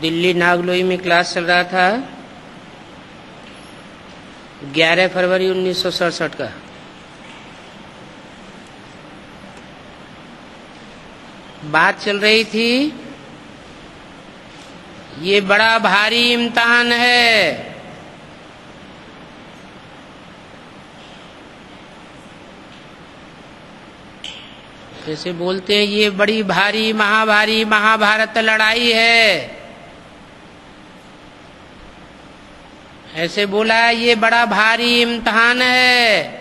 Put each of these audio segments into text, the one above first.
दिल्ली नागलोई में क्लास चल रहा था 11 फरवरी 1967 का। बात चल रही थी ये बड़ा भारी इम्तिहान है। जैसे बोलते हैं ये बड़ी भारी महाभारी महाभारत लड़ाई है, ऐसे बोला ये बड़ा भारी इम्तिहान है।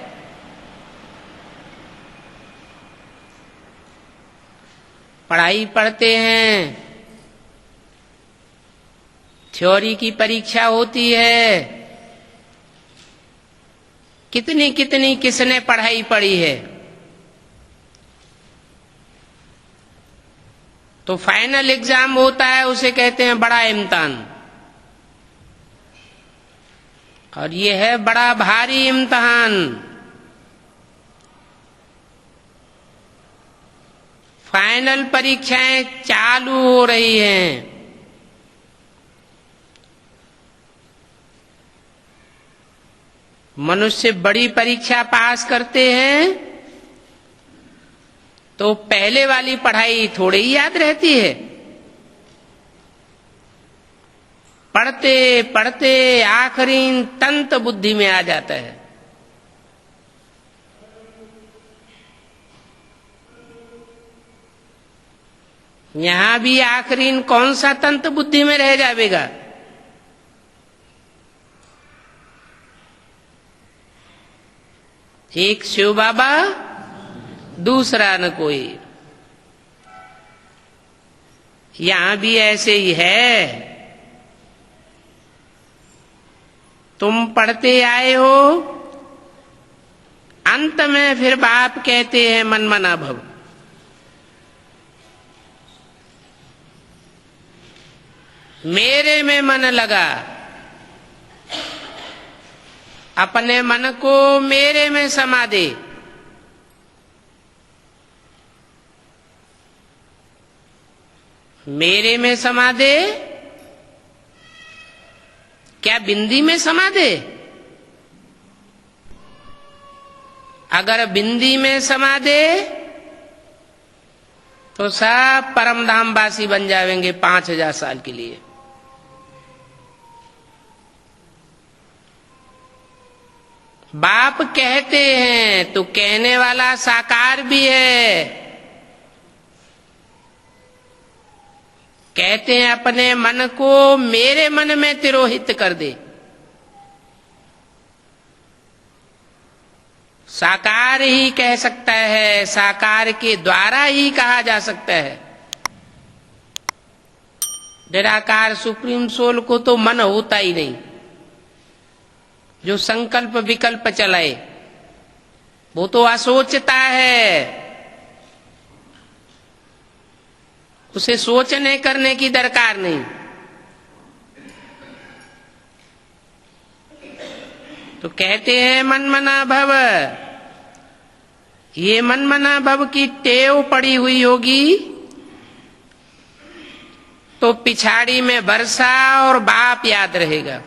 पढ़ाई पढ़ते हैं, थ्योरी की परीक्षा होती है, कितनी कितनी किसने पढ़ाई पढ़ी है, तो फाइनल एग्जाम होता है उसे कहते हैं बड़ा इम्तिहान। और ये है बड़ा भारी इम्तिहान। फाइनल परीक्षाएं चालू हो रही हैं। मनुष्य बड़ी परीक्षा पास करते हैं तो पहले वाली पढ़ाई थोड़ी ही याद रहती है। पढ़ते पढ़ते आखिरी तंत बुद्धि में आ जाता है। यहां भी आखिरी कौन सा तंत बुद्धि में रह जाएगा? एक शिव बाबा, दूसरा न कोई। यहां भी ऐसे ही है। तुम पढ़ते आए हो, अंत में फिर बाप कहते हैं मन मना भव। मेरे में मन लगा, अपने मन को मेरे में समा दे। मेरे में समा दे, क्या बिंदी में समा दे? अगर बिंदी में समा दे तो सब परम धाम वासी बन जाएंगे 5000 साल के लिए। बाप कहते हैं तो कहने वाला साकार भी है। कहते हैं अपने मन को मेरे मन में तिरोहित कर दे। साकार ही कह सकता है, साकार के द्वारा ही कहा जा सकता है। निराकार सुप्रीम सोल को तो मन होता ही नहीं। जो संकल्प विकल्प चलाए वो तो असोचता है। उसे सोचने करने की दरकार नहीं। तो कहते हैं मन मना भव। ये मन मना भव की टेव पड़ी हुई होगी तो पिछाड़ी में वर्षा और बाप याद रहेगा।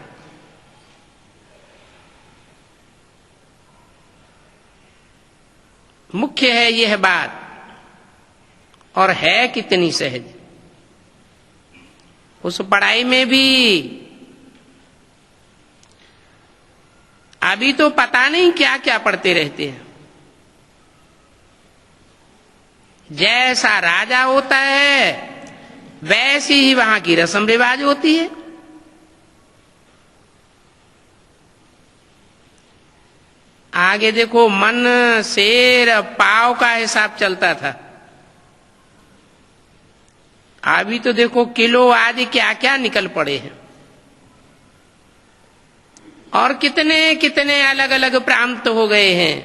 मुख्य है यह बात, और है कितनी सहज। उस पढ़ाई में भी अभी तो पता नहीं क्या क्या पढ़ते रहते हैं। जैसा राजा होता है वैसी ही वहां की रस्म रिवाज होती है। आगे देखो मन शेर पाव का हिसाब चलता था। अभी तो देखो किलो आदि क्या क्या निकल पड़े हैं। और कितने कितने अलग अलग प्रांत हो गए हैं।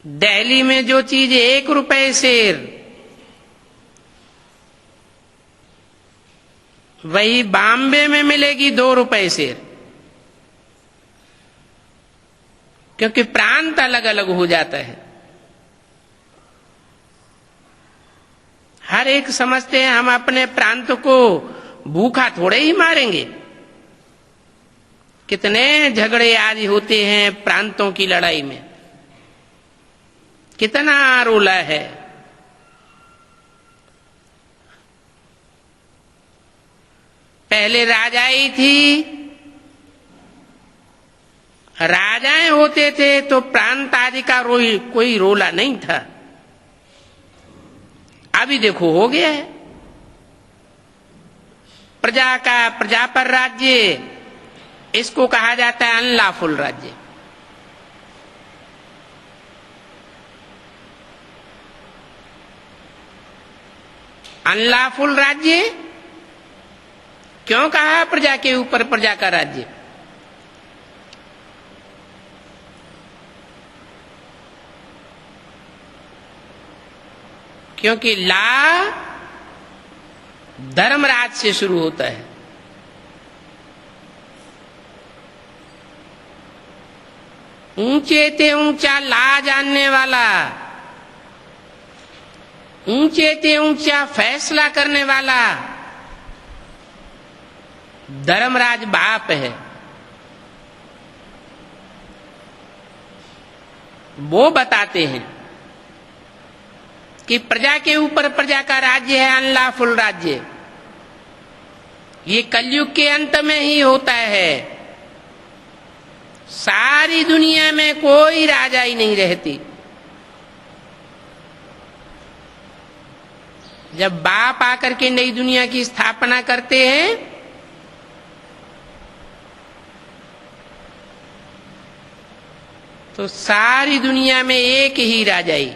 दिल्ली में जो चीज 1 रुपए शेर, वही बॉम्बे में मिलेगी 2 रुपए शेर। क्योंकि प्रांत अलग अलग हो जाता है। हर एक समझते हैं हम अपने प्रांत को भूखा थोड़े ही मारेंगे। कितने झगड़े आज होते हैं प्रांतों की लड़ाई में, कितना रोला है। पहले राजाई थी, राजाएं होते थे तो प्रांत आदि का कोई रोला नहीं था। अभी देखो हो गया है, प्रजा का प्रजा पर राज्य, इसको कहा जाता है अनलॉफुल राज्य। अनलॉफुल राज्य क्यों कहा प्रजा के ऊपर प्रजा का राज्य? क्योंकि ला धर्मराज से शुरू होता है। ऊंचे ते ऊंचा ला जानने वाला, ऊंचे ते ऊंचा फैसला करने वाला धर्मराज बाप है। वो बताते हैं कि प्रजा के ऊपर प्रजा का राज्य है अनलॉफुल राज्य। ये कलयुग के अंत में ही होता है। सारी दुनिया में कोई राजा ही नहीं रहती। जब बाप आकर के नई दुनिया की स्थापना करते हैं तो सारी दुनिया में एक ही राजाई,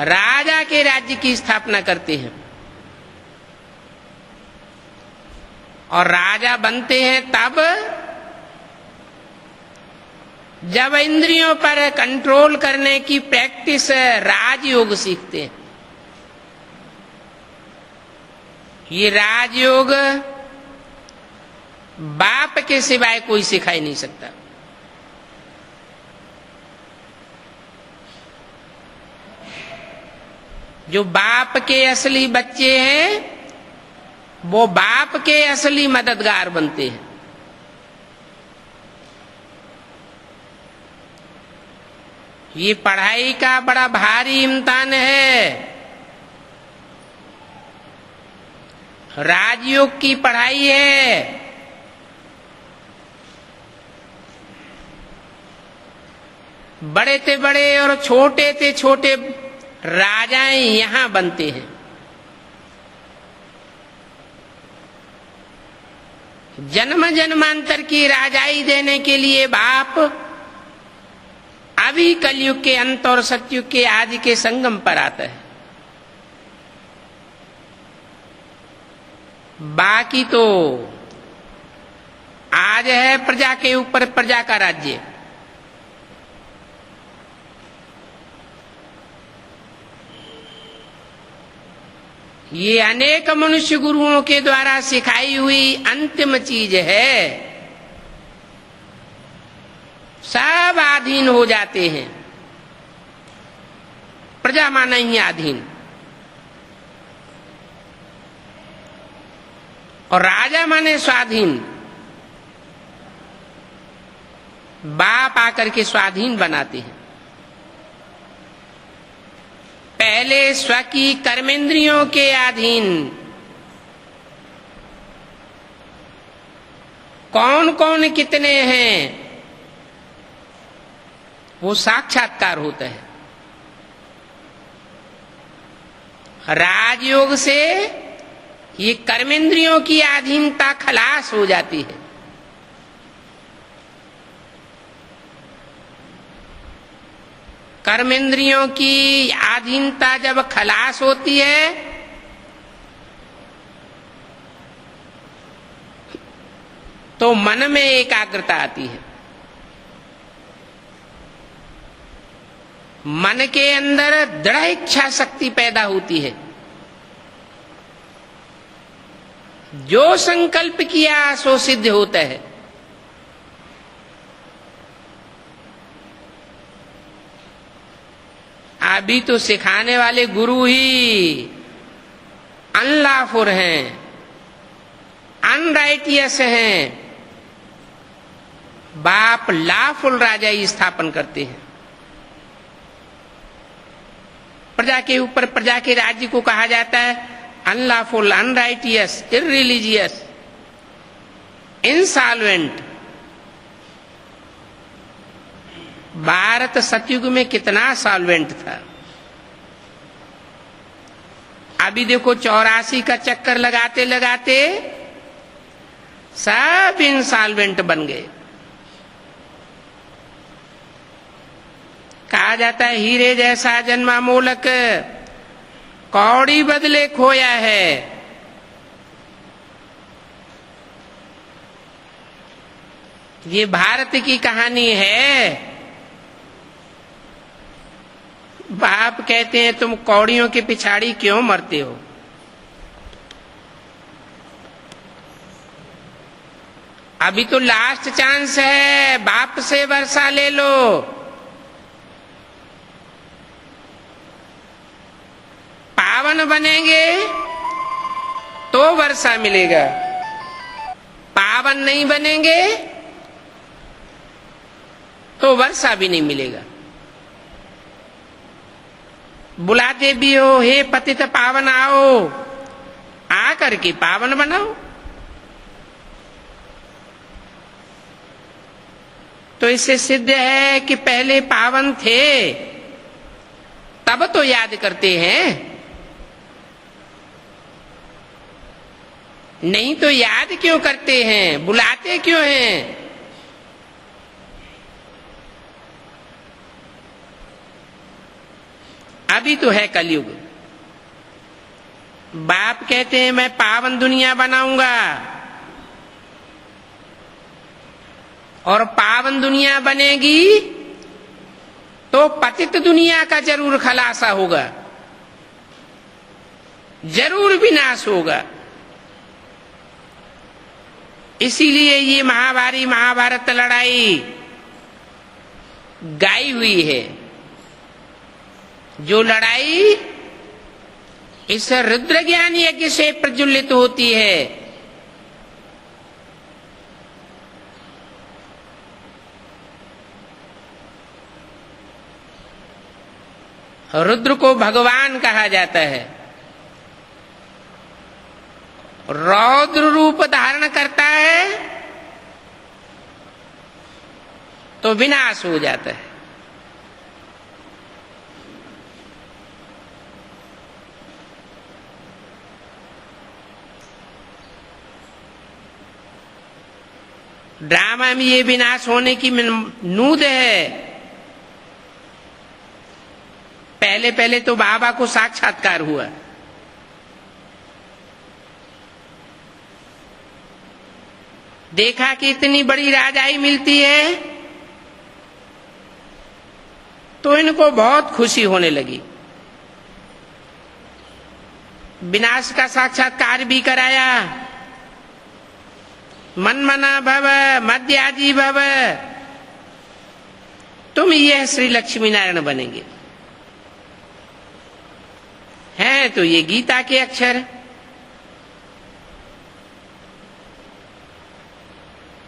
राजा के राज्य की स्थापना करते हैं। और राजा बनते हैं तब जब इंद्रियों पर कंट्रोल करने की प्रैक्टिस राजयोग सीखते हैं। ये राजयोग बाप के सिवाय कोई सिखा ही नहीं सकता। जो बाप के असली बच्चे हैं वो बाप के असली मददगार बनते हैं। ये पढ़ाई का बड़ा भारी इम्तिहान है। राजयोग की पढ़ाई है। बड़े ते बड़े और छोटे ते छोटे राजाएं यहां बनते हैं। जन्म जन्मांतर की राजाई देने के लिए बाप अभी कलयुग के अंत और सतयुग के आदि के संगम पर आता है। बाकी तो आज है प्रजा के ऊपर प्रजा का राज्य। ये अनेक मनुष्य गुरुओं के द्वारा सिखाई हुई अंतिम चीज है। सब अधीन हो जाते हैं। प्रजा माना ही अधीन और राजा माने स्वाधीन। बाप आकर के स्वाधीन बनाते हैं। पहले स्व की कर्मेंद्रियों के अधीन। कौन कौन कितने हैं वो साक्षात्कार होता है। राजयोग से ये कर्मेंद्रियों की अधीनता खलास हो जाती है। कर्मेंद्रियों की अधीनता जब खलास होती है तो मन में एकाग्रता आती है। मन के अंदर दृढ़ इच्छा शक्ति पैदा होती है। जो संकल्प किया सो सिद्ध होता है। अभी तो सिखाने वाले गुरु ही अनलॉफुल हैं, अनराइटियस हैं। बाप लॉफुल राजाई स्थापन करते हैं। प्रजा के ऊपर प्रजा के राज्य को कहा जाता है अनलॉफुल, अनराइटियस, इररिलीजियस, इंसॉल्वेंट। भारत सतयुग में कितना सॉल्वेंट था। अभी देखो 84 का चक्कर लगाते लगाते सब इंसॉल्वेंट बन गए। कहा जाता है हीरे जैसा जन्मा मोलक, कौड़ी बदले खोया है। ये भारत की कहानी है। बाप कहते हैं तुम कौड़ियों के पिछाड़ी क्यों मरते हो। अभी तो लास्ट चांस है, बाप से वर्षा ले लो। पावन बनेंगे तो वर्षा मिलेगा, पावन नहीं बनेंगे तो वर्षा भी नहीं मिलेगा। बुलाते भी हो, हे पतित पावन आओ, आकर के पावन बनाओ। तो इससे सिद्ध है कि पहले पावन थे, तब तो याद करते हैं, नहीं तो याद क्यों करते हैं, बुलाते क्यों हैं। अभी तो है कलयुग। बाप कहते हैं मैं पावन दुनिया बनाऊंगा, और पावन दुनिया बनेगी तो पतित दुनिया का जरूर खलासा होगा, जरूर विनाश होगा। इसीलिए ये महाभारी महाभारत लड़ाई गाई हुई है। जो लड़ाई इस रुद्र ज्ञान यज्ञ से प्रज्वलित होती है। रुद्र को भगवान कहा जाता है। रौद्र रूप धारण करता है तो विनाश हो जाता है। ड्रामा में ये विनाश होने की नूद है। पहले पहले तो बाबा को साक्षात्कार हुआ, देखा कि इतनी बड़ी राजाई मिलती है तो इनको बहुत खुशी होने लगी। विनाश का साक्षात्कार भी कराया। मनमना भव, मध्याजी भव, तुम यह श्री लक्ष्मी नारायण बनेंगे। हैं तो ये गीता के अक्षर।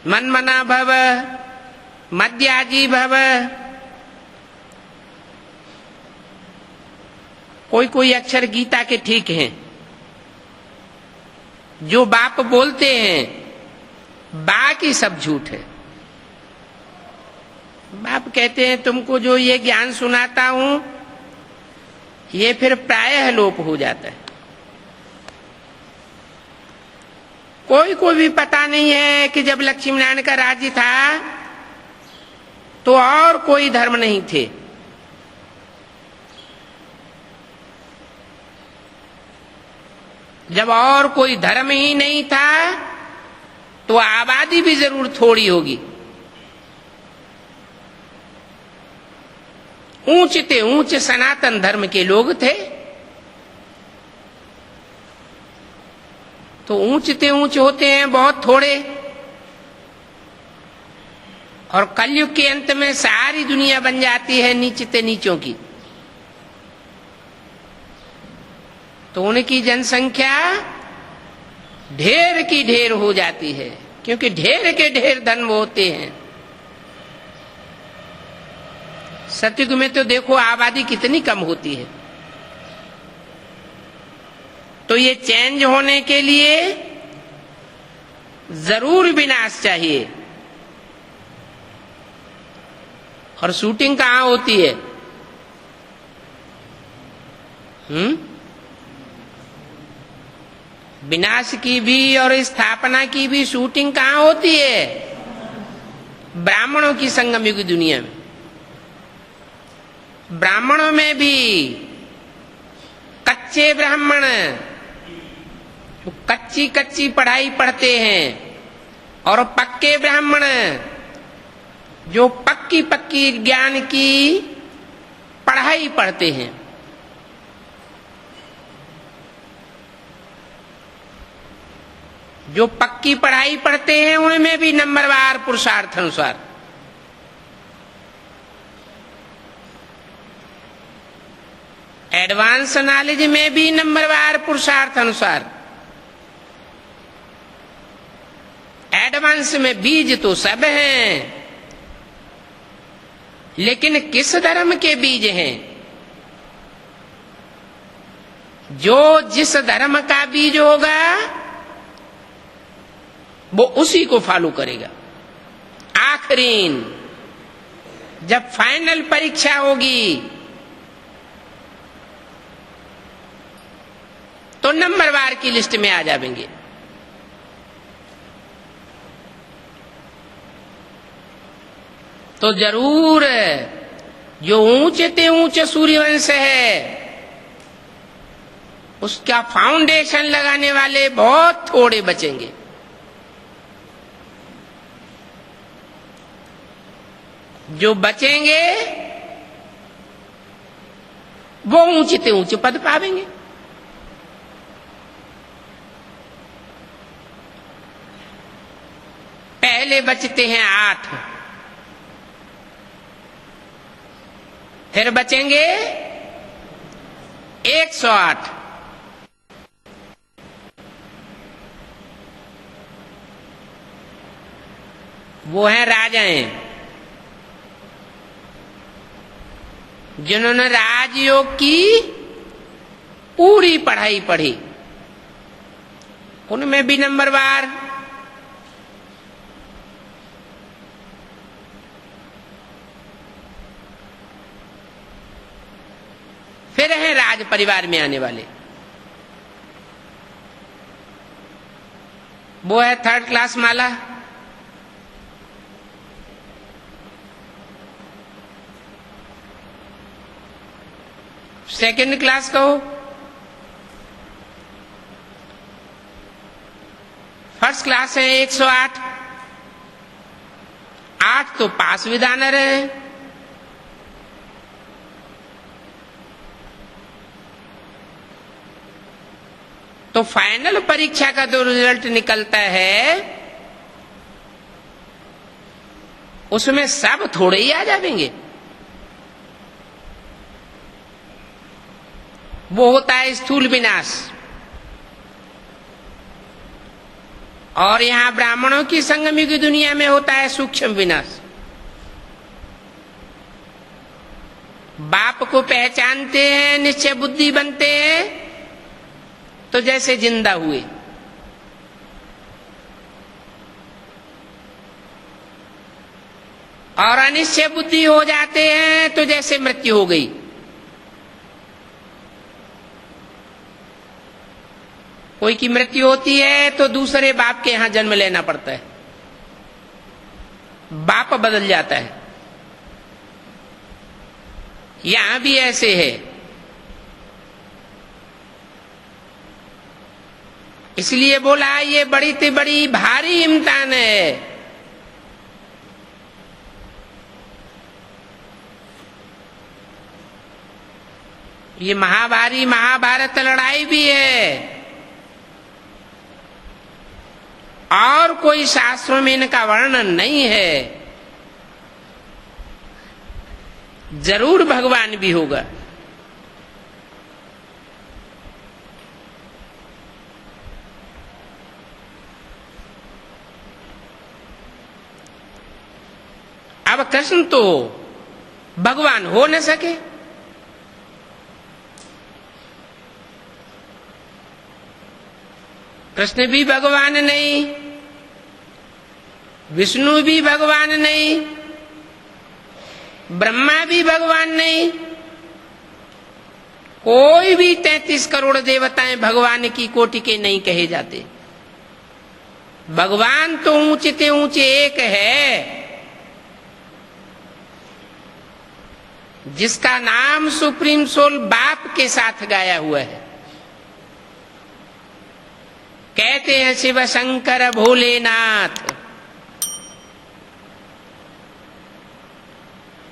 मनमना भव, मध्याजी भव। कोई कोई अक्षर गीता के ठीक हैं। जो बाप बोलते हैं बाकी सब झूठ है। बाप कहते हैं तुमको जो ये ज्ञान सुनाता हूं ये फिर प्रायः लोप हो जाता है। कोई को भी पता नहीं है कि जब लक्ष्मी नारायण का राज्य था तो और कोई धर्म नहीं थे। जब और कोई धर्म ही नहीं था तो आबादी भी जरूर थोड़ी होगी। ऊंचते ऊंच सनातन धर्म के लोग थे तो ऊंचते ऊंच होते हैं बहुत थोड़े। और कलयुग के अंत में सारी दुनिया बन जाती है नीचते नीचों की। तो उनकी जनसंख्या ढेर की ढेर हो जाती है, क्योंकि ढेर के ढेर धन वो होते हैं। सतयुग में तो देखो आबादी कितनी कम होती है। तो ये चेंज होने के लिए जरूर विनाश चाहिए। और शूटिंग कहां होती है? विनाश की भी और स्थापना की भी शूटिंग कहां होती है? ब्राह्मणों की संगम युग दुनिया में। ब्राह्मणों में भी कच्चे ब्राह्मण कच्ची कच्ची पढ़ाई पढ़ते हैं, और पक्के ब्राह्मण जो पक्की पक्की ज्ञान की पढ़ाई पढ़ते हैं। जो पक्की पढ़ाई पढ़ते हैं उनमें भी नंबरवार पुरुषार्थ अनुसार। एडवांस नॉलेज में भी नंबरवार पुरुषार्थ अनुसार। एडवांस में बीज तो सब हैं, लेकिन किस धर्म के बीज हैं? जो जिस धर्म का बीज होगा वो उसी को फॉलो करेगा। आखिरीन जब फाइनल परीक्षा होगी तो नंबरवार की लिस्ट में आ जाएंगे। तो जरूर जो ऊंचे ते ऊंचे सूर्यवंश है उसका फाउंडेशन लगाने वाले बहुत थोड़े बचेंगे। जो बचेंगे वो ऊंचे ते ऊंचे पद पावेंगे। पहले बचते हैं 8, फिर बचेंगे 108। वो हैं राजाएं, जिन्होंने राजयोग की पूरी पढ़ाई पढ़ी। उनमें भी नंबरवार। फिर हैं राज परिवार में आने वाले, वो है 3rd क्लास माला। सेकंड क्लास कहो, फर्स्ट क्लास है 108। 8 तो पास विधानर है। तो फाइनल परीक्षा का जो रिजल्ट निकलता है उसमें सब थोड़े ही आ जाएंगे। वो होता है स्थूल विनाश। और यहां ब्राह्मणों की संगम युग दुनिया में होता है सूक्ष्म विनाश। बाप को पहचानते हैं, निश्चय बुद्धि बनते हैं तो जैसे जिंदा हुए। और अनिश्चय बुद्धि हो जाते हैं तो जैसे मृत्यु हो गई। कोई की मृत्यु होती है तो दूसरे बाप के यहां जन्म लेना पड़ता है, बाप बदल जाता है। यहां भी ऐसे है। इसलिए बोला ये बड़ी से बड़ी भारी इम्तिहान है। ये महाभारी महाभारत लड़ाई भी है, और कोई शास्त्रों में इनका वर्णन नहीं है। जरूर भगवान भी होगा। अब कृष्ण तो भगवान हो न सके, कृष्ण भी भगवान नहीं, विष्णु भी भगवान नहीं, ब्रह्मा भी भगवान नहीं, कोई भी 33 करोड़ देवताएं भगवान की कोटि के नहीं कहे जाते। भगवान तो ऊंचे ते ऊंचे एक है, जिसका नाम सुप्रीम सोल बाप के साथ गाया हुआ है। कहते हैं शिव शंकर भोलेनाथ,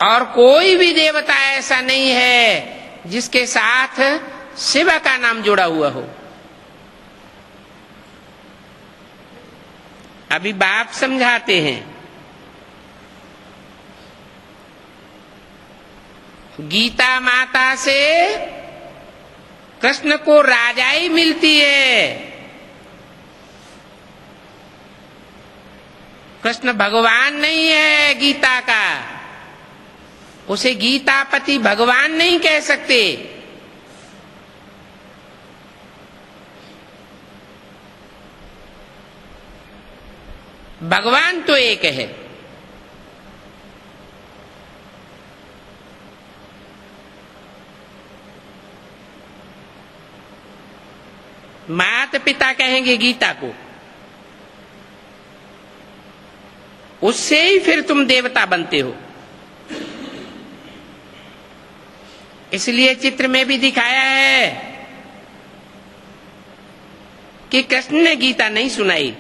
और कोई भी देवता ऐसा नहीं है जिसके साथ शिव का नाम जुड़ा हुआ हो। अभी बाप समझाते हैं, गीता माता से कृष्ण को राजाई मिलती है। कृष्ण भगवान नहीं है गीता का, उसे गीतापति भगवान नहीं कह सकते। भगवान तो एक है। माता पिता कहेंगे गीता को, उससे ही फिर तुम देवता बनते हो। इसलिए चित्र में भी दिखाया है कि कृष्ण ने गीता नहीं सुनाई।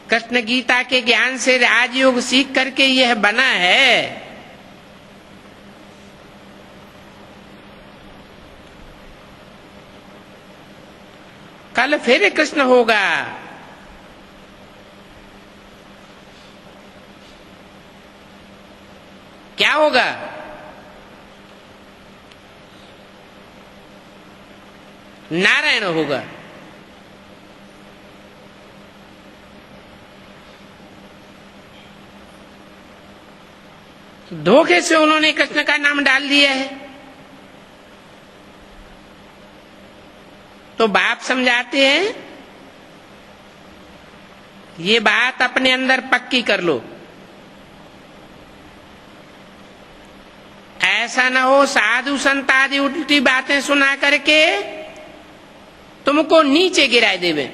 कृष्ण गीता के ज्ञान से राजयोग सीख करके यह बना है। कल फिर कृष्ण होगा। क्या होगा? नारायण होगा। धोखे से उन्होंने कृष्ण का नाम डाल दिया है। तो बाप समझाते हैं, ये बात अपने अंदर पक्की कर लो। ऐसा न हो साधु संत आदि उल्टी बातें सुना करके तुमको नीचे गिरा देवे।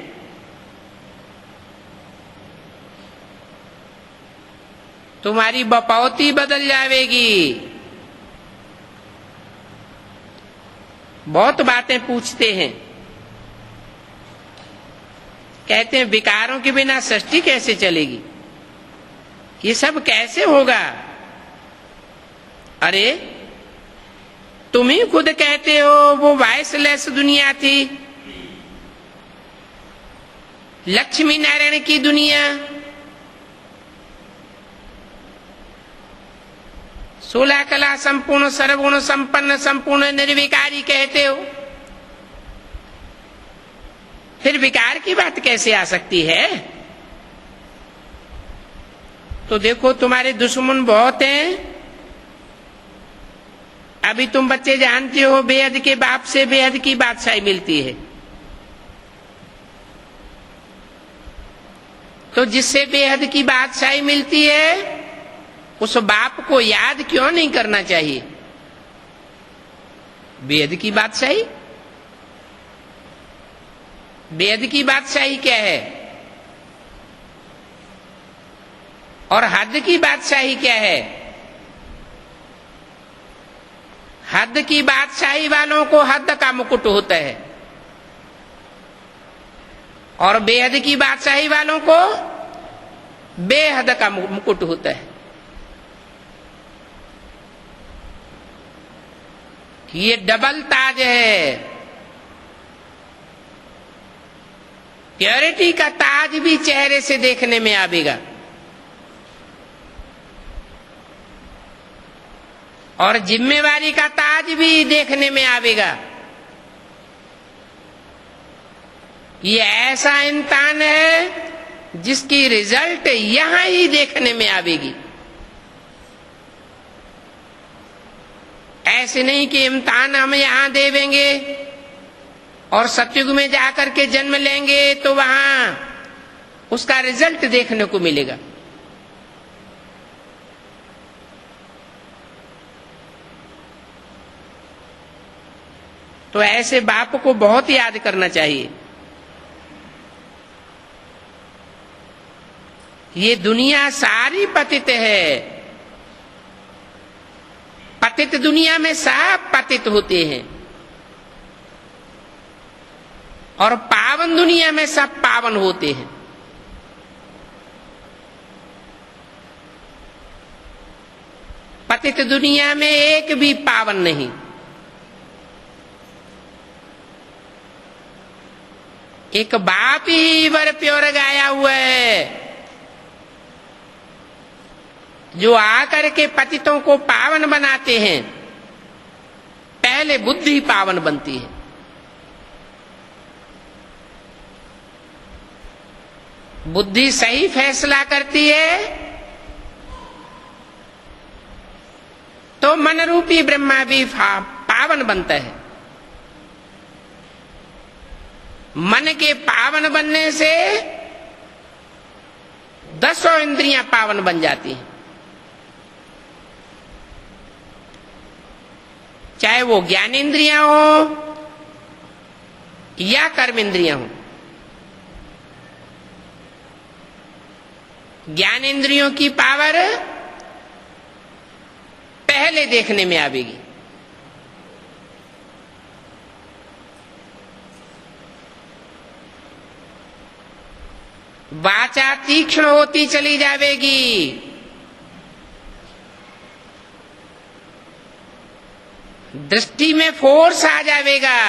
तुम्हारी बपौती बदल जाएगी। बहुत बातें पूछते हैं, कहते हैं विकारों के बिना सृष्टि कैसे चलेगी, ये सब कैसे होगा? अरे तुम ही खुद कहते हो वो वॉइसलेस दुनिया थी, लक्ष्मी नारायण की दुनिया, 16 कला संपूर्ण सर्वगुण संपन्न संपूर्ण निर्विकारी कहते हो। फिर विकार की बात कैसे आ सकती है? तो देखो तुम्हारे दुश्मन बहुत हैं। अभी तुम बच्चे जानते हो बेहद के बाप से बेहद की बादशाही मिलती है। तो जिससे बेहद की बादशाही मिलती है उस बाप को याद क्यों नहीं करना चाहिए? बेहद की बादशाही, बेहद की बादशाही क्या है और हद की बादशाही क्या है? हद की बादशाही वालों को हद का मुकुट होता है और बेहद की बादशाही वालों को बेहद का मुकुट होता है। ये डबल ताज है। प्योरिटी का ताज भी चेहरे से देखने में आवेगा और जिम्मेवारी का ताज भी देखने में आवेगा। ये ऐसा इंसान है जिसकी रिजल्ट यहां ही देखने में आवेगी। ऐसे नहीं कि इम्तिहान हम यहां देवेंगे और सतयुग में जाकर के जन्म लेंगे तो वहां उसका रिजल्ट देखने को मिलेगा। तो ऐसे बाप को बहुत याद करना चाहिए। ये दुनिया सारी पतित है। पतित दुनिया में सब पतित होते हैं और पावन दुनिया में सब पावन होते हैं। पतित दुनिया में एक भी पावन नहीं। एक बाप ही वर प्योर गाया हुआ है जो आकर के पतितों को पावन बनाते हैं। पहले बुद्धि पावन बनती है। बुद्धि सही फैसला करती है तो मन रूपी ब्रह्मा भी पावन बनता है। मन के पावन बनने से 10 इंद्रियां पावन बन जाती हैं, चाहे वो ज्ञान इंद्रियां हो या कर्म इंद्रियां हो। ज्ञान इंद्रियों की पावर पहले देखने में आवेगी। वाचा तीक्ष्ण होती चली जाएगी। दृष्टि में फोर्स आ जाएगा।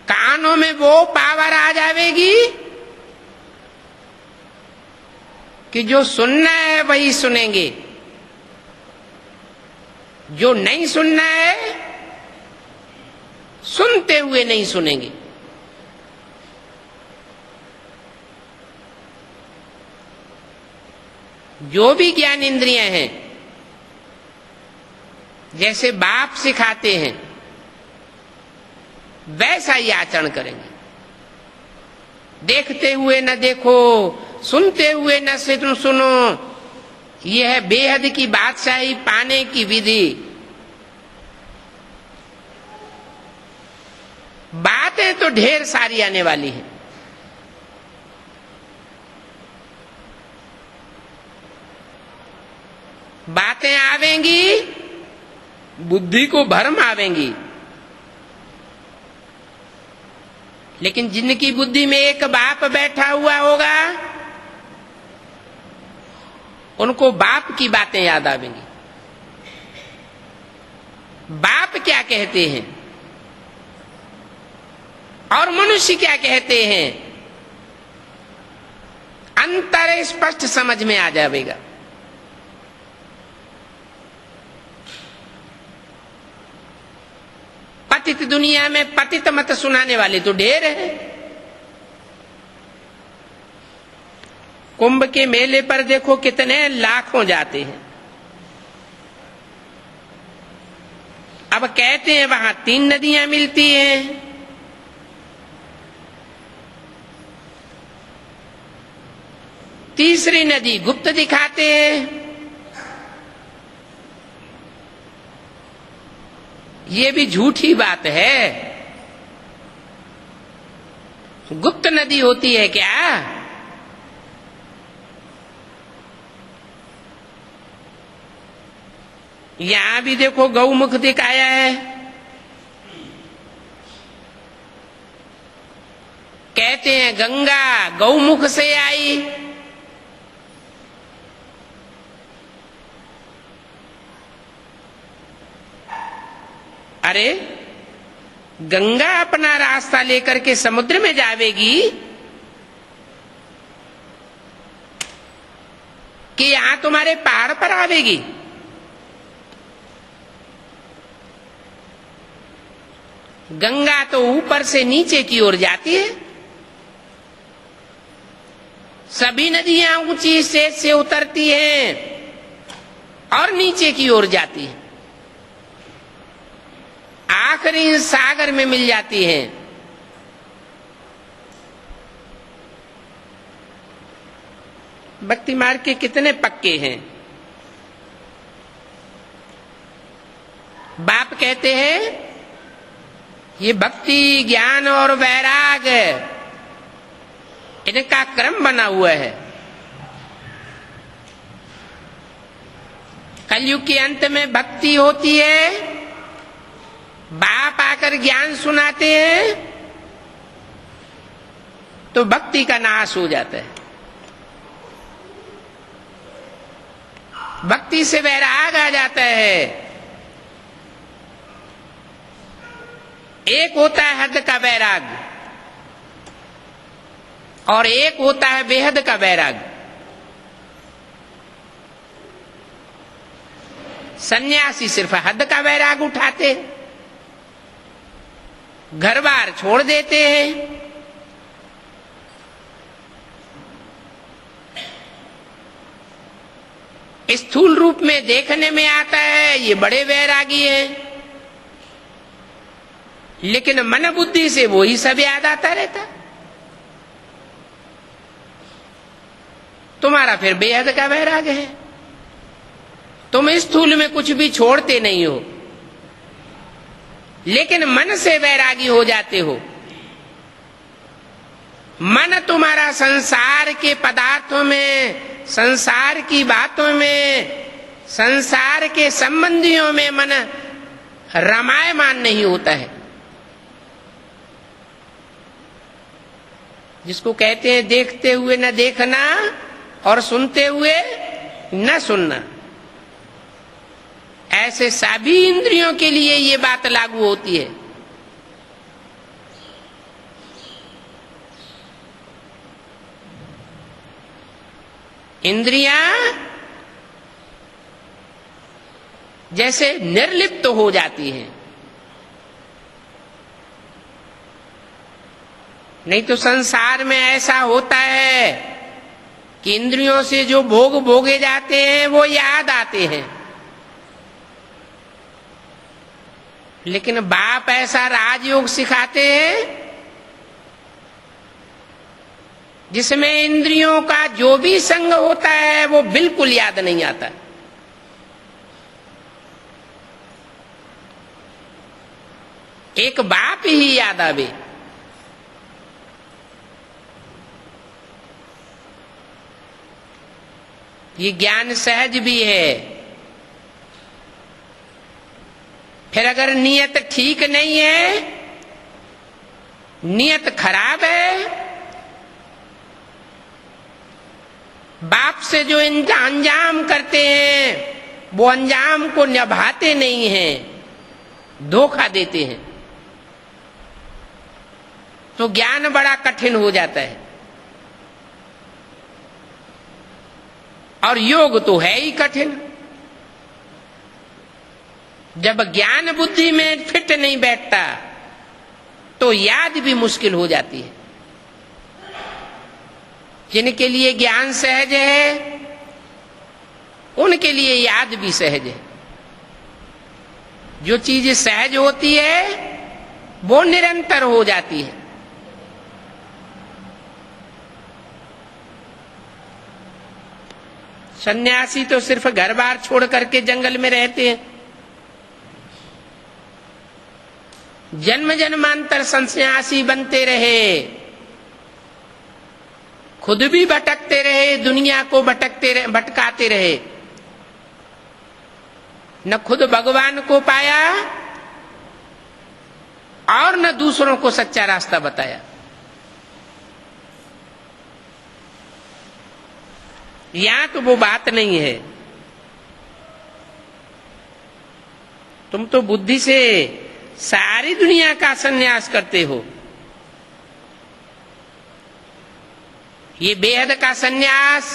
कानों में वो पावर आ जाएगी कि जो सुनना है वही सुनेंगे, जो नहीं सुनना है सुनते हुए नहीं सुनेंगे। जो भी ज्ञान इंद्रियां हैं, जैसे बाप सिखाते हैं वैसा ही आचरण करेंगे। देखते हुए न देखो, सुनते हुए न सुनो, यह है बेहद की बादशाही पाने की विधि। बातें तो ढेर सारी आने वाली हैं। बातें आवेंगी, बुद्धि को भ्रम आवेंगी, लेकिन जिनकी बुद्धि में एक बाप बैठा हुआ होगा उनको बाप की बातें याद आवेंगी। बाप क्या कहते हैं और मनुष्य क्या कहते हैं, अंतर स्पष्ट समझ में आ जाएगा। पतित दुनिया में पतित मत सुनाने वाले तो ढेर हैं। कुंभ के मेले पर देखो कितने लाखों जाते हैं। अब कहते हैं वहां 3 नदियां मिलती हैं। तीसरी नदी गुप्त दिखाते हैं। ये भी झूठी बात है। गुप्त नदी होती है क्या? यहां भी देखो गौमुख दिखाया है। कहते हैं गंगा गौमुख से आई। अरे गंगा अपना रास्ता लेकर के समुद्र में जावेगी कि यहां तुम्हारे पहाड़ पर आवेगी? गंगा तो ऊपर से नीचे की ओर जाती है, सभी नदियां ऊंची स्टेज से उतरती हैं और नीचे की ओर जाती है, आखिरी सागर में मिल जाती है। भक्ति मार्ग के कितने पक्के हैं। बाप कहते हैं ये भक्ति, ज्ञान और वैराग इनका क्रम बना हुआ है। कलयुग के अंत में भक्ति होती है, बाप आकर ज्ञान सुनाते हैं तो भक्ति का नाश हो जाता है। भक्ति से वैराग आ जाता है। एक होता है हद का वैराग और एक होता है बेहद का वैराग। सन्यासी सिर्फ हद का वैराग उठाते हैं, घर बार छोड़ देते हैं। स्थूल रूप में देखने में आता है ये बड़े वैरागी हैं, लेकिन मन बुद्धि से वो ही सब याद आता रहता। तुम्हारा फिर बेहद का वैराग है। तुम स्थूल में कुछ भी छोड़ते नहीं हो, लेकिन मन से वैरागी हो जाते हो। मन तुम्हारा संसार के पदार्थों में, संसार की बातों में, संसार के संबंधियों में मन रमायमान नहीं होता है। जिसको कहते हैं देखते हुए न देखना और सुनते हुए न सुनना, ऐसे सभी इंद्रियों के लिए ये बात लागू होती है। इंद्रियां जैसे निर्लिप्त हो जाती हैं, नहीं तो संसार में ऐसा होता है कि इंद्रियों से जो भोग भोगे जाते हैं वो याद आते हैं, लेकिन बाप ऐसा राजयोग सिखाते हैं जिसमें इंद्रियों का जो भी संग होता है वो बिल्कुल याद नहीं आता। एक बाप ही याद आवे। ये ज्ञान सहज भी है। फिर अगर नियत ठीक नहीं है, नियत खराब है, बाप से जो अंजाम करते हैं वो अंजाम को निभाते नहीं हैं, धोखा देते हैं, तो ज्ञान बड़ा कठिन हो जाता है। और योग तो है ही कठिन। जब ज्ञान बुद्धि में फिट नहीं बैठता तो याद भी मुश्किल हो जाती है। जिनके लिए ज्ञान सहज है उनके लिए याद भी सहज है। जो चीज सहज होती है वो निरंतर हो जाती है। सन्यासी तो सिर्फ घर बार छोड़ करके जंगल में रहते हैं, जन्म जन्मांतर सन्यासी बनते रहे, खुद भी भटकते रहे, दुनिया को भटकाते रहे, न खुद भगवान को पाया और न दूसरों को सच्चा रास्ता बताया। यहां तो वो बात नहीं है। तुम तो बुद्धि से सारी दुनिया का संन्यास करते हो। ये बेहद का संन्यास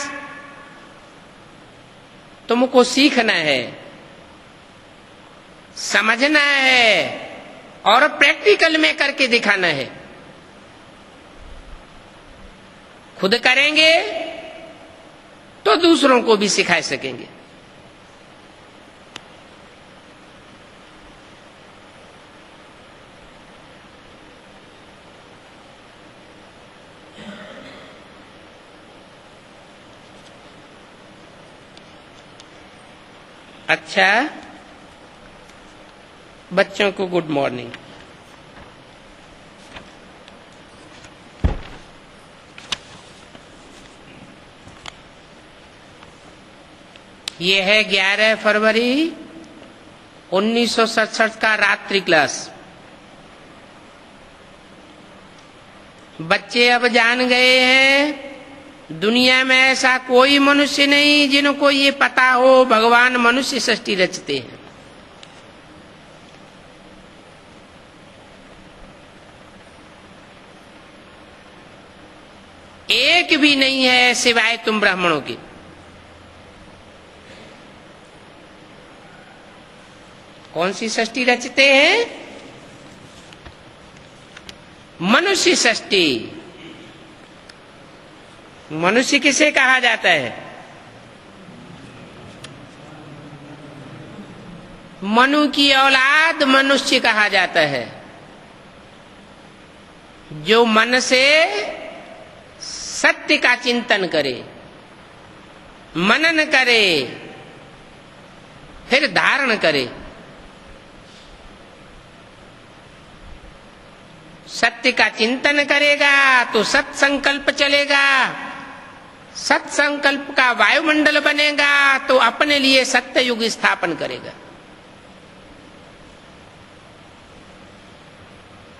तुमको सीखना है, समझना है और प्रैक्टिकल में करके दिखाना है। खुद करेंगे तो दूसरों को भी सिखा सकेंगे। अच्छा, बच्चों को गुड मॉर्निंग। ये है 11 फरवरी 1967 का रात्रि क्लास। बच्चे अब जान गए हैं दुनिया में ऐसा कोई मनुष्य नहीं जिनको ये पता हो भगवान मनुष्य सृष्टि रचते हैं। एक भी नहीं है सिवाय तुम ब्राह्मणों के। कौन सी सृष्टि रचते हैं? मनुष्य सृष्टि। मनुष्य किसे कहा जाता है? मनु की औलाद मनुष्य कहा जाता है। जो मन से सत्य का चिंतन करे, मनन करे, फिर धारण करे। सत्य का चिंतन करेगा तो सत्संकल्प चलेगा। सत्संकल्प का वायुमंडल बनेगा तो अपने लिए सत्य युग स्थापन करेगा।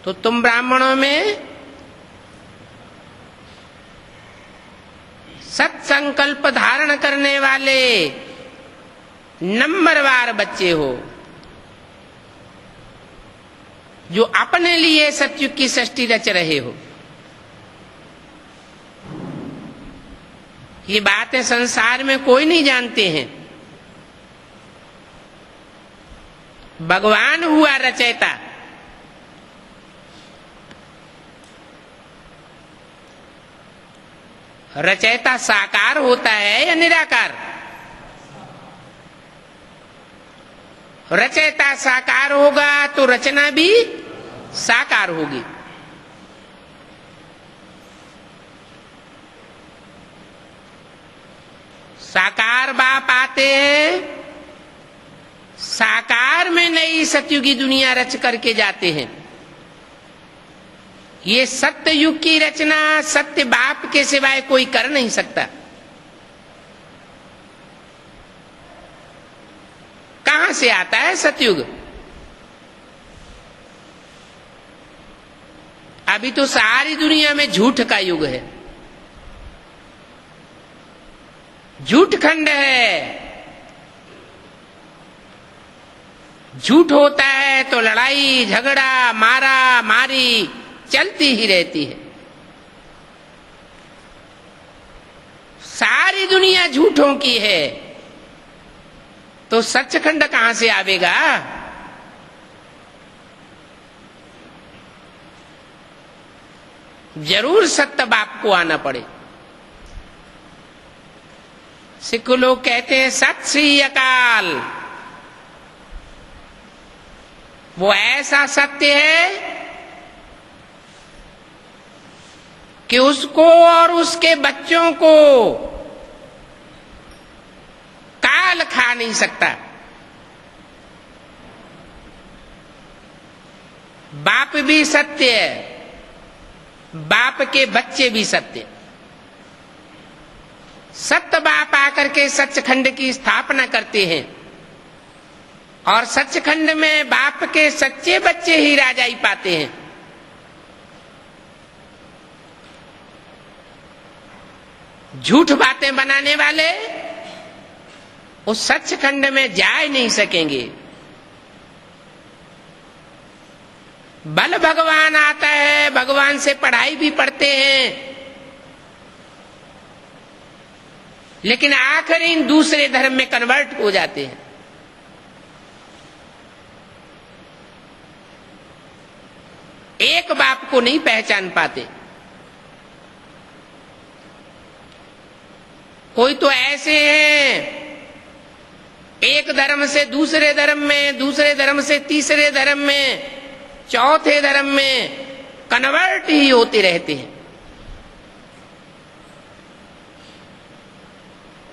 तो तुम ब्राह्मणों में सत्संकल्प धारण करने वाले नंबरवार बच्चे हो, जो अपने लिए सतयुग की सृष्टि रच रहे हो। ये बातें संसार में कोई नहीं जानते हैं। भगवान हुआ रचयिता। रचयिता साकार होता है या निराकार? रचयिता साकार होगा तो रचना भी साकार होगी। साकार बाप आते हैं, साकार में नई सतयुगी दुनिया रच करके जाते हैं। ये सत्य युग की रचना सत्य बाप के सिवाय कोई कर नहीं सकता। कहां से आता है सतयुग? अभी तो सारी दुनिया में झूठ का युग है, झूठ खंड है। झूठ होता है तो लड़ाई झगड़ा मारा मारी चलती ही रहती है। सारी दुनिया झूठों की है तो सचखंड कहां से आवेगा? जरूर सत्य बाप को आना पड़े। सिख लोग कहते हैं सत श्री अकाल। वो ऐसा सत्य है कि उसको और उसके बच्चों को काल खा नहीं सकता। बाप भी सत्य है, बाप के बच्चे भी सत्य। सत्य बाप आकर के सचखंड की स्थापना करते हैं और सचखंड में बाप के सच्चे बच्चे ही राजाई पाते हैं। झूठ बातें बनाने वाले उस सचखंड में जा नहीं सकेंगे। बल भगवान आता है, भगवान से पढ़ाई भी पढ़ते हैं, लेकिन आखिर इन दूसरे धर्म में कन्वर्ट हो जाते हैं। एक बाप को नहीं पहचान पाते। कोई तो ऐसे हैं एक धर्म से दूसरे धर्म में, दूसरे धर्म से तीसरे धर्म में, चौथे धर्म में कन्वर्ट ही होते रहते हैं।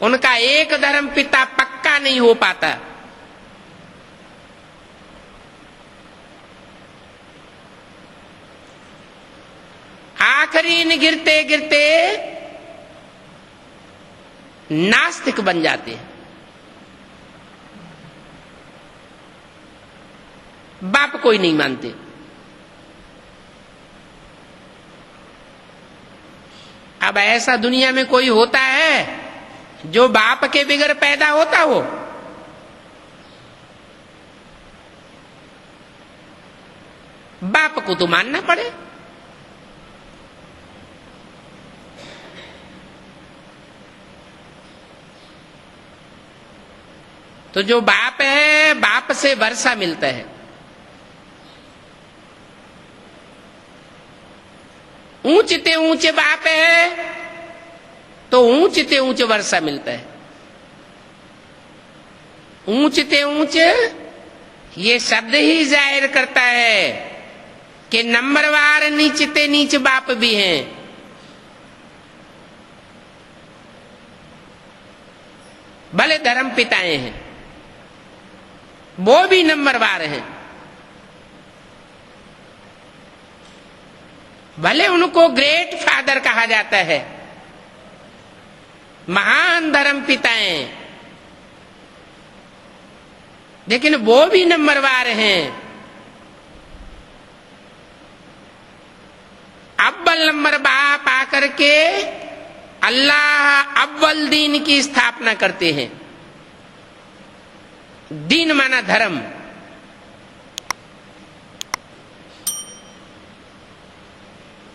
उनका एक धर्म पिता पक्का नहीं हो पाता। आखिरी गिरते गिरते नास्तिक बन जाते हैं। बाप कोई नहीं मानते। अब ऐसा दुनिया में कोई होता है जो बाप के बिगड़ पैदा होता हो? बाप को तो मानना पड़े। तो जो बाप है, बाप से वर्षा मिलता है। ऊंचते ऊंचे बाप है तो ऊंचते ऊंचे वर्षा मिलता है। ऊंचते ऊंचे ये शब्द ही जाहिर करता है कि नंबरवार नीचते नीच बाप भी हैं। भले धर्म पिताएं हैं, वो भी नंबरवार हैं। भले उनको ग्रेट फादर कहा जाता है, महान धर्म पिताएं, लेकिन वो भी नंबरवार हैं। अव्वल नंबर बाप आकर के अल्लाह अव्वल दीन की स्थापना करते हैं। दीन माना धर्म।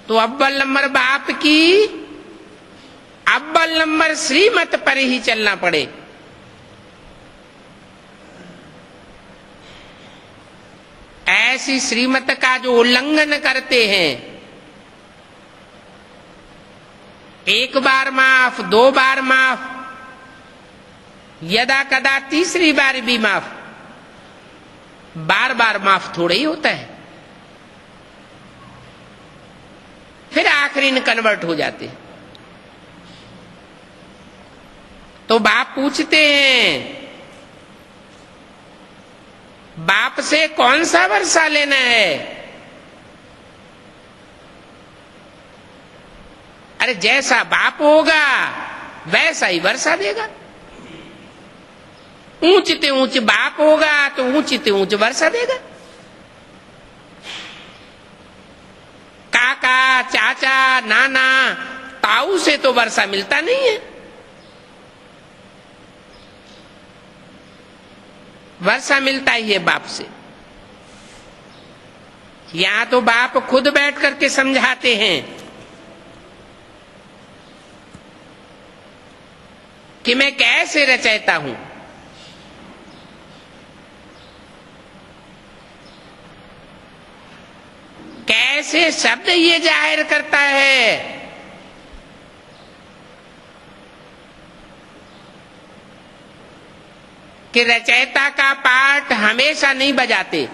तो अव्वल नंबर बाप की अव्वल नंबर श्रीमत पर ही चलना पड़े। ऐसी श्रीमत का जो उल्लंघन करते हैं, एक बार माफ, दो बार माफ, यदा कदा तीसरी बार भी माफ, बार बार माफ थोड़ा ही होता है। फिर आखिरी में कन्वर्ट हो जाते हैं। तो बाप पूछते हैं, बाप से कौन सा वर्षा लेना है? अरे जैसा बाप होगा वैसा ही वर्षा देगा। ऊंचते ऊंच बाप होगा तो ऊंचते ऊंच वर्षा देगा। काका, चाचा, नाना, ताऊ से तो वर्षा मिलता नहीं है। वर्षा मिलता ही है बाप से। यहां तो बाप खुद बैठ करके समझाते हैं कि मैं कैसे रचयिता हूं। कैसे शब्द ये जाहिर करता है कि रचयिता का पाठ हमेशा नहीं बजाते।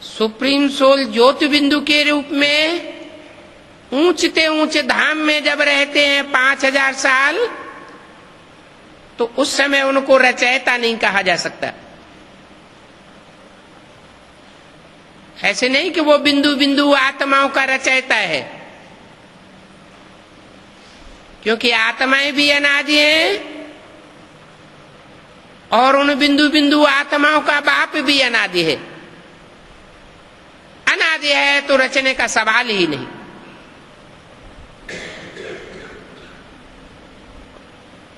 सुप्रीम सोल ज्योति बिंदु के रूप में ऊंचते ऊंचे धाम में जब रहते हैं 5000 साल, तो उस समय उनको रचयिता नहीं कहा जा सकता। ऐसे नहीं कि वो बिंदु बिंदु आत्माओं का रचयिता है, क्योंकि आत्माएं भी अनादि हैं और उन बिंदु बिंदु आत्माओं का बाप भी अनादि है। अनादि है तो रचने का सवाल ही नहीं।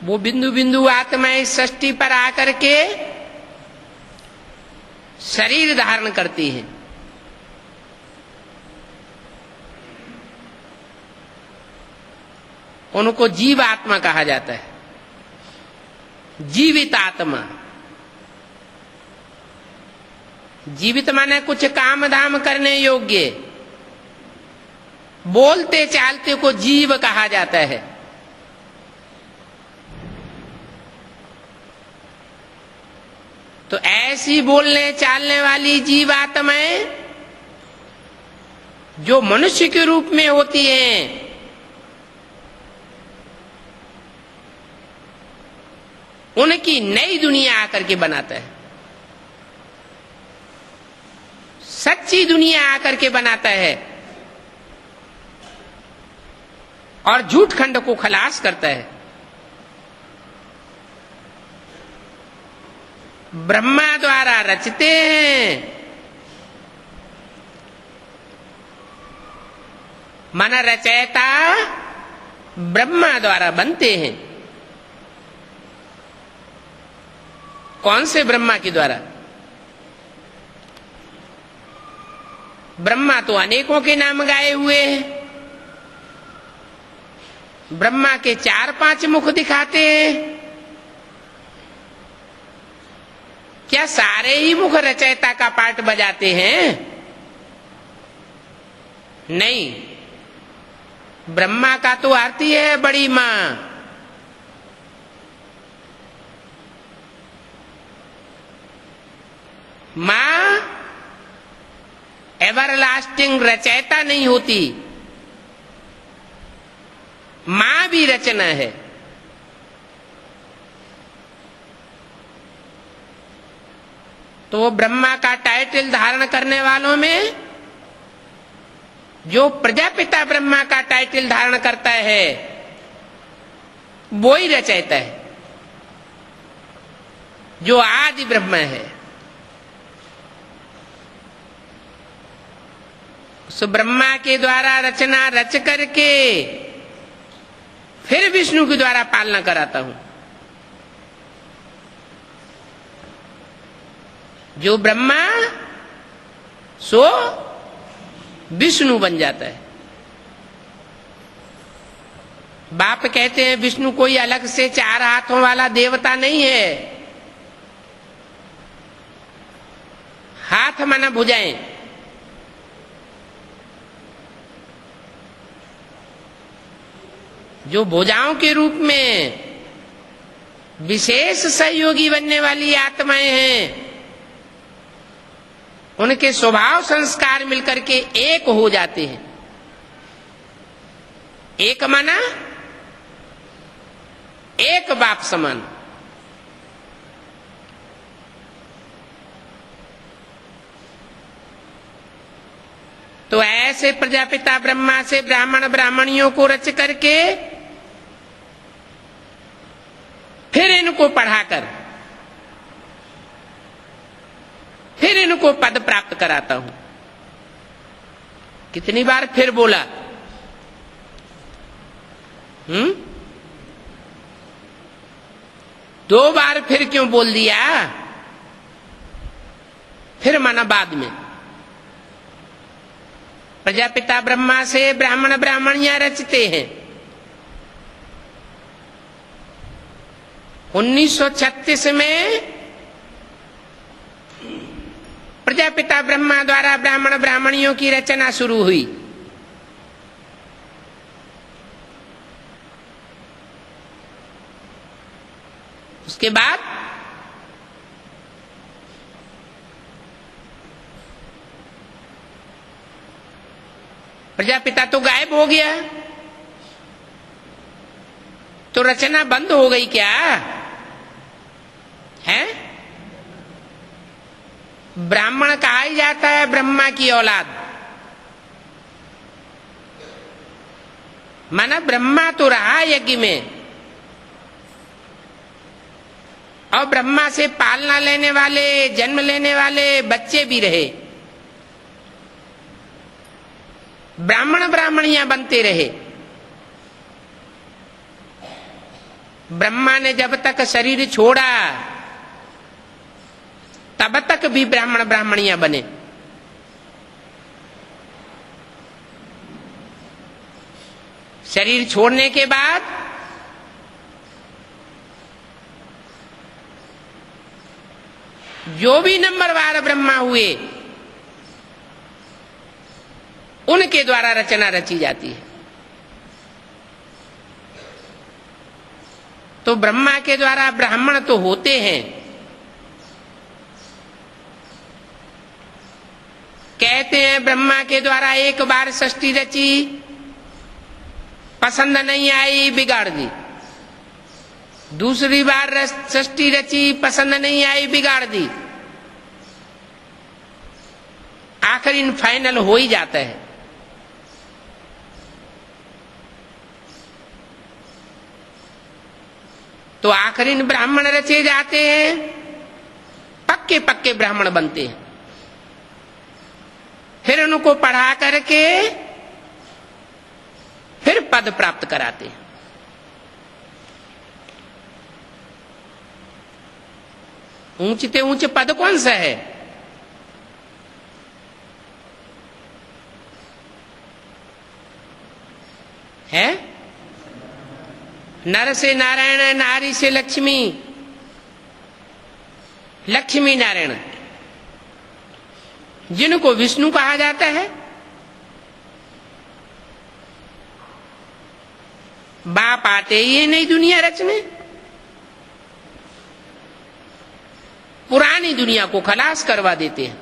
वो बिंदु बिंदु आत्माएं सृष्टि पर आकर के शरीर धारण करती हैं। उनको जीव आत्मा कहा जाता है, जीवित आत्मा। जीवित माने कुछ काम धाम करने योग्य, बोलते चालते को जीव कहा जाता है। तो ऐसी बोलने चालने वाली जीवात्माएं जो मनुष्य के रूप में होती हैं, उनकी नई दुनिया आकर के बनाता है, सच्ची दुनिया आकर के बनाता है और झूठ खंड को खलास करता है। ब्रह्मा द्वारा रचते हैं, मन रचयिता ब्रह्मा द्वारा बनते हैं। कौन से ब्रह्मा के द्वारा? ब्रह्मा तो अनेकों के नाम गाए हुए हैं। ब्रह्मा के 4-5 मुख दिखाते हैं। क्या सारे ही मुख रचयिता का पार्ट बजाते हैं? नहीं, ब्रह्मा का तो आरती है बड़ी मां। मां एवरलास्टिंग रचयिता नहीं होती, मां भी रचना है। तो ब्रह्मा का टाइटल धारण करने वालों में जो प्रजापिता ब्रह्मा का टाइटल धारण करता है वो ही रचयिता है, जो आदि ब्रह्मा है। उस ब्रह्मा के द्वारा रचना रच करके फिर विष्णु के द्वारा पालना कराता हूं। जो ब्रह्मा सो विष्णु बन जाता है। बाप कहते हैं विष्णु कोई अलग से 4 हाथों वाला देवता नहीं है। हाथ माना भुजाएं। जो भुजाओं के रूप में विशेष सहयोगी बनने वाली आत्माएं हैं, उनके स्वभाव संस्कार मिलकर के एक हो जाते हैं। एक माना एक बाप समान। तो ऐसे प्रजापिता ब्रह्मा से ब्राह्मण ब्राह्मणियों को रच करके फिर इनको पढ़ाकर फिर इनको पद प्राप्त कराता हूं। कितनी बार फिर बोला? 2 बार फिर क्यों बोल दिया? फिर माना बाद में। प्रजापिता ब्रह्मा से ब्राह्मण ब्राह्मणियां रचते हैं। 1936 में प्रजापिता ब्रह्मा द्वारा ब्राह्मण ब्राह्मणियों की रचना शुरू हुई। उसके बाद प्रजापिता तो गायब हो गया, तो रचना बंद हो गई क्या है? ब्राह्मण कहा ही जाता है ब्रह्मा की औलाद। माना ब्रह्मा तो रहा यज्ञ में, और ब्रह्मा से पालना लेने वाले, जन्म लेने वाले बच्चे भी रहे। ब्राह्मण ब्राह्मणियां बनते रहे। ब्रह्मा ने जब तक शरीर छोड़ा तब तक भी ब्राह्मण ब्राह्मणियां बने। शरीर छोड़ने के बाद जो भी नंबरवार ब्रह्मा हुए उनके द्वारा रचना रची जाती है। तो ब्रह्मा के द्वारा ब्राह्मण तो होते हैं। कहते हैं ब्रह्मा के द्वारा एक बार सृष्टि रची, पसंद नहीं आई, बिगाड़ दी। दूसरी बार सृष्टि रची, पसंद नहीं आई, बिगाड़ दी। आखिर इन फाइनल हो ही जाता है। तो आखिरी ब्राह्मण रचे जाते हैं, पक्के पक्के ब्राह्मण बनते हैं। फिर उनको पढ़ा करके फिर पद प्राप्त कराते हैं। ऊंचते ऊंचे पद कौन सा है? नर से नारायण, नारी से लक्ष्मी, लक्ष्मी नारायण, जिनको विष्णु कहा जाता है। बाप आते ही नई दुनिया रचने, पुरानी दुनिया को खलास करवा देते हैं,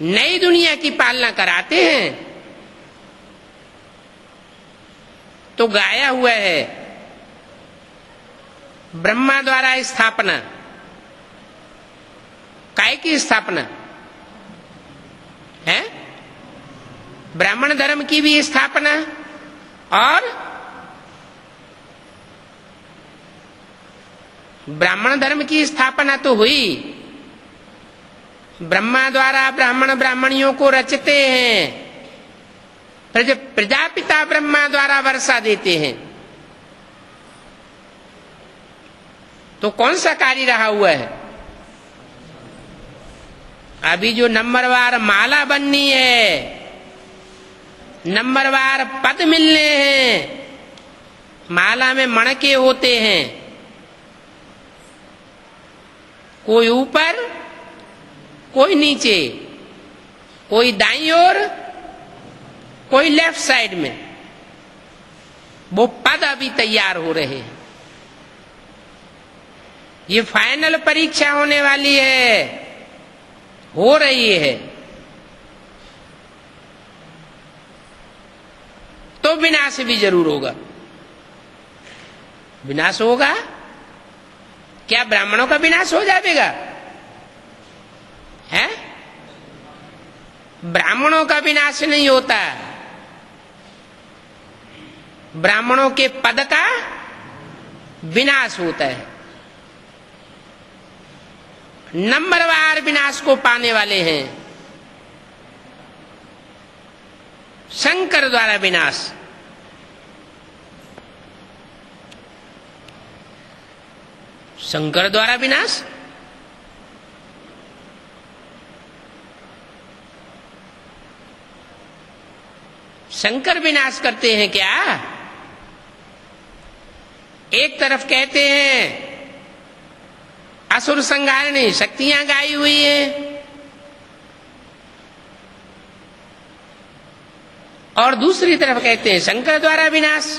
नई दुनिया की पालना कराते हैं। तो गाया हुआ है ब्रह्मा द्वारा स्थापना। काय की स्थापना है? ब्राह्मण धर्म की भी स्थापना, और ब्राह्मण धर्म की स्थापना तो हुई। ब्रह्मा द्वारा ब्राह्मण ब्राह्मणियों को रचते हैं, प्रजापिता ब्रह्मा द्वारा वर्षा देते हैं। तो कौन सा कार्य रहा हुआ है? अभी जो नंबरवार माला बननी है, नंबरवार पद मिलने हैं, माला में मणके होते हैं, कोई ऊपर, कोई नीचे, कोई दाईं ओर, कोई लेफ्ट साइड में। वो पद अभी तैयार हो रहे हैं। ये फाइनल परीक्षा होने वाली है, हो रही है। तो विनाश भी जरूर होगा। विनाश होगा क्या? ब्राह्मणों का विनाश हो जाएगा? है? ब्राह्मणों का विनाश नहीं होता, ब्राह्मणों के पद का विनाश होता है। नंबरवार विनाश को पाने वाले हैं। शंकर द्वारा विनाश। शंकर द्वारा विनाश। शंकर विनाश करते हैं क्या? एक तरफ कहते हैं असुर संहारिणी शक्तियां गाई हुई हैं, और दूसरी तरफ कहते हैं शंकर द्वारा विनाश।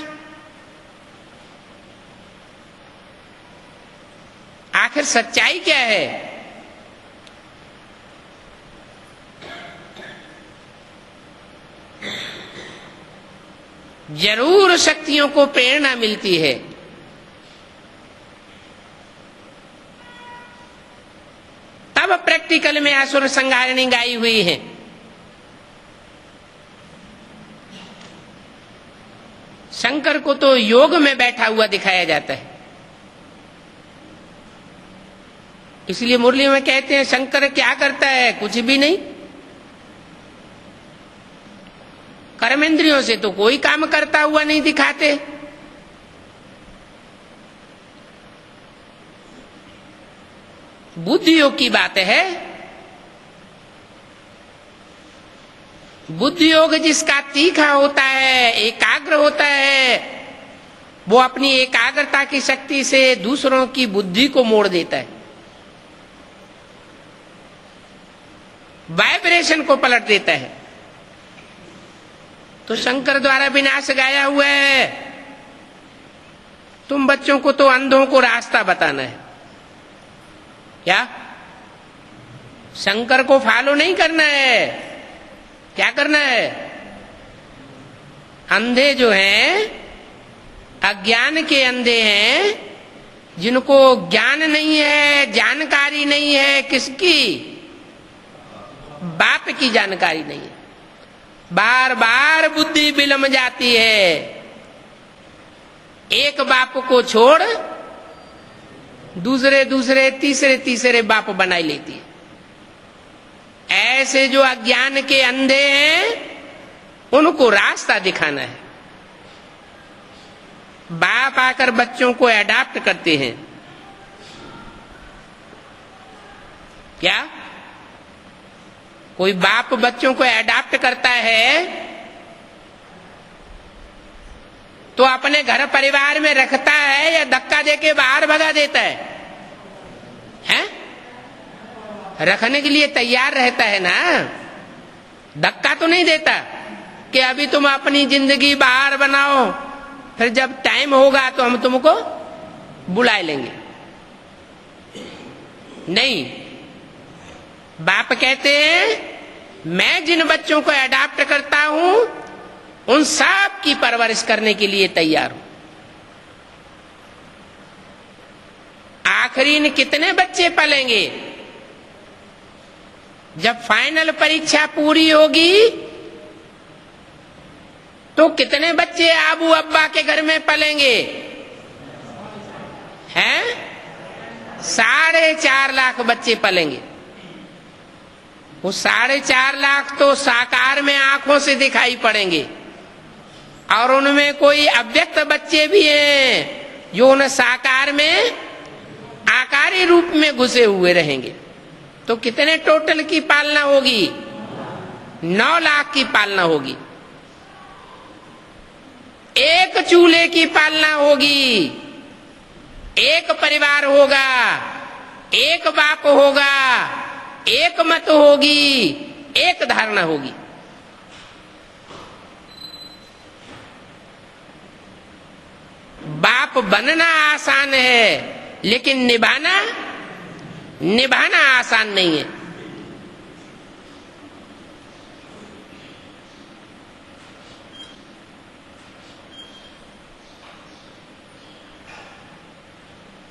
आखिर सच्चाई क्या है? जरूर शक्तियों को प्रेरणा मिलती है, तब प्रैक्टिकल में असुर संहारिणी गाई हुई है। शंकर को तो योग में बैठा हुआ दिखाया जाता है। इसलिए मुरली में कहते हैं शंकर क्या करता है? कुछ भी नहीं। कर्मेंद्रियों से तो कोई काम करता हुआ नहीं दिखाते। बुद्धि योग की बात है। बुद्धि योग जिसका तीखा होता है, एकाग्र होता है, वो अपनी एकाग्रता की शक्ति से दूसरों की बुद्धि को मोड़ देता है, वाइब्रेशन को पलट देता है। तो शंकर द्वारा विनाश गाया हुआ है। तुम बच्चों को तो अंधों को रास्ता बताना है, क्या शंकर को फॉलो नहीं करना है? क्या करना है? अंधे जो हैं, अज्ञान के अंधे हैं, जिनको ज्ञान नहीं है, जानकारी नहीं है, किसकी? बाप की जानकारी नहीं है। बार बार बुद्धि बिलम जाती है, एक बाप को छोड़ दूसरे दूसरे तीसरे तीसरे बाप बनाई लेती है। ऐसे जो अज्ञान के अंधे हैं, उनको रास्ता दिखाना है। बाप आकर बच्चों को अडॉप्ट करते हैं। क्या कोई बाप बच्चों को अडॉप्ट करता है तो अपने घर परिवार में रखता है या धक्का देके बाहर भगा देता है? हैं? रखने के लिए तैयार रहता है ना, धक्का तो नहीं देता कि अभी तुम अपनी जिंदगी बाहर बनाओ, फिर जब टाइम होगा तो हम तुमको बुला लेंगे। नहीं, बाप कहते हैं मैं जिन बच्चों को अडॉप्ट करता हूं उन सब की परवरिश करने के लिए तैयार हूं। आखिरी इन कितने बच्चे पलेंगे? जब फाइनल परीक्षा पूरी होगी तो कितने बच्चे आबू अब्बा के घर में पलेंगे? हैं? 4.5 लाख बच्चे पलेंगे। वो 4.5 लाख तो साकार में आंखों से दिखाई पड़ेंगे, और उनमें कोई अव्यक्त बच्चे भी हैं जो उन साकार में आकारी रूप में घुसे हुए रहेंगे। तो कितने टोटल की पालना होगी? 9 लाख की पालना होगी। एक चूल्हे की पालना होगी, एक परिवार होगा, एक बाप होगा, एक मत होगी, एक धारणा होगी। बाप बनना आसान है, लेकिन निभाना आसान नहीं है।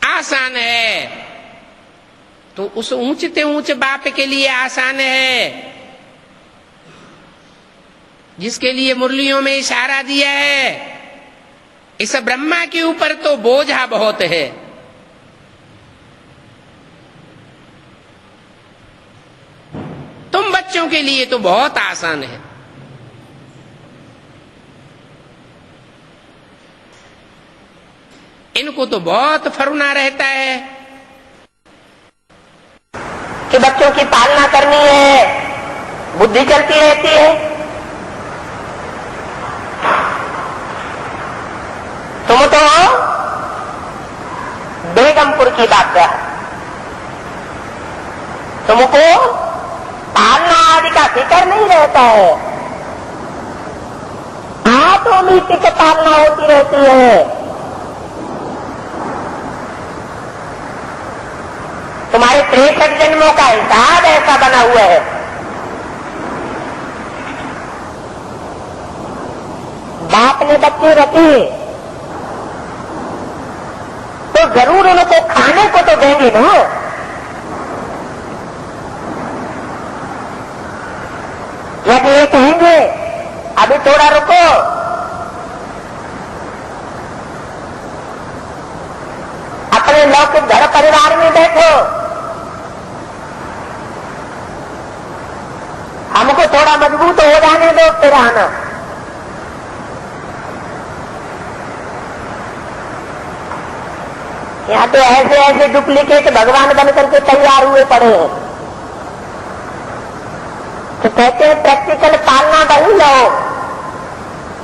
आसान है तो उस ऊंचते ऊंच बाप के लिए आसान है जिसके लिए मुरलियों में इशारा दिया है। इस ब्रह्मा के ऊपर तो बोझा बहुत है। तुम बच्चों के लिए तो बहुत आसान है। इनको तो बहुत फरुना रहता है कि बच्चों की पालना करनी है, बुद्धि चलती रहती है। तुम तो बेगमपुर की बात है, तुमको पालना आदि का फिक्र नहीं रहता है। ऑटोमेटिक पालना होती रहती है। तुम्हारे 63 जन्मों का हिसाब ऐसा बना हुआ है। बाप ने बच्चे रखे तो जरूर उनको खाने को तो देंगे ना। यदि ये कहेंगे अभी थोड़ा रुको, अपने लौकिक घर परिवार में बैठो, हमको थोड़ा मजबूत हो जाने दो फिर आना। यहाँ तो ऐसे ऐसे डुप्लीकेट भगवान बन करके तैयार हुए पड़े हैं। तो कहते हैं प्रैक्टिकल पालना वही लो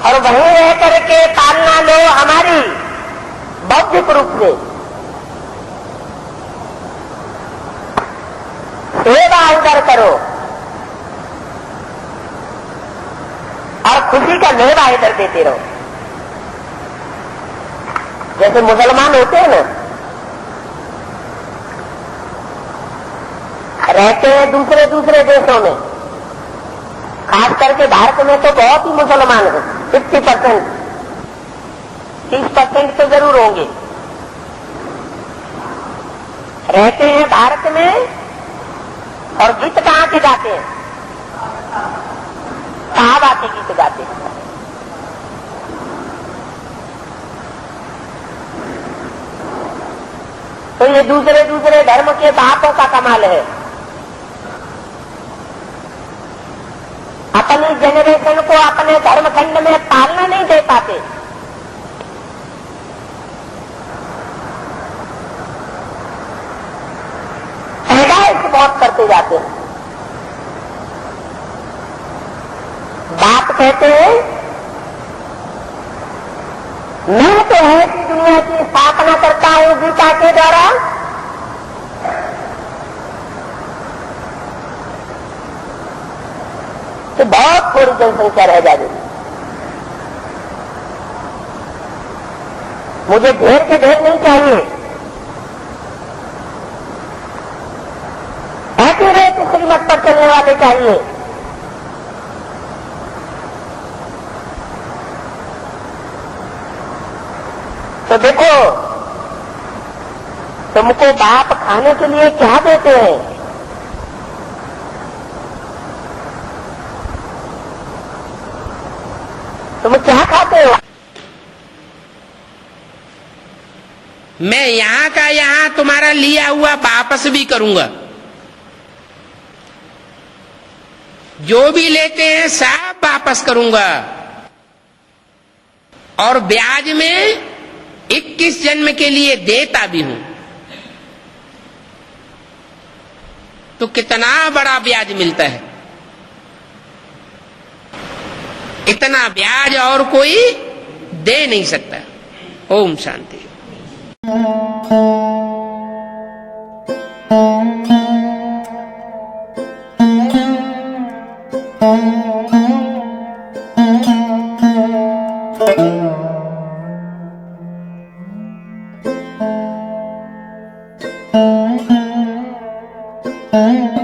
और वहीं रह करके पालना लो हमारी, बौद्धिक रूप से सेवा इधर करो और खुशी का लेवा इधर देते रहो। जैसे मुसलमान होते हैं ना, रहते हैं दूसरे दूसरे देशों में, खास करके भारत में तो बहुत ही मुसलमान है, 50%, 30% तो जरूर होंगे। रहते हैं भारत में और गीत कहाँ के गाते हैं? सहाबा के गीत गाते हैं। तो ये दूसरे दूसरे धर्म के बापों का कमाल है। अपनी जनरेशन को अपने धर्म खंड में पालना नहीं दे पाते। पैदाइश बहुत करते जाते हैं। बाप कहते हैं मैं तो ऐसी दुनिया की स्थापना करता हूं गीता के द्वारा तो बहुत थोड़ी जनसंख्या रह जाएगी। मुझे ढेर के ढेर नहीं चाहिए, ऐसे रेत श्रीमत पर चलने वाले चाहिए। तो देखो, तुमको बाप खाने के लिए क्या देते हैं? तुम क्या खाते हो? मैं यहां का यहां तुम्हारा लिया हुआ वापस भी करूंगा। जो भी लेते हैं सब वापस करूंगा, और ब्याज में 21 जन्म के लिए देता भी हूं। तो कितना बड़ा ब्याज मिलता है। इतना ब्याज और कोई दे नहीं सकता। ओम शांति। Mm-hmm.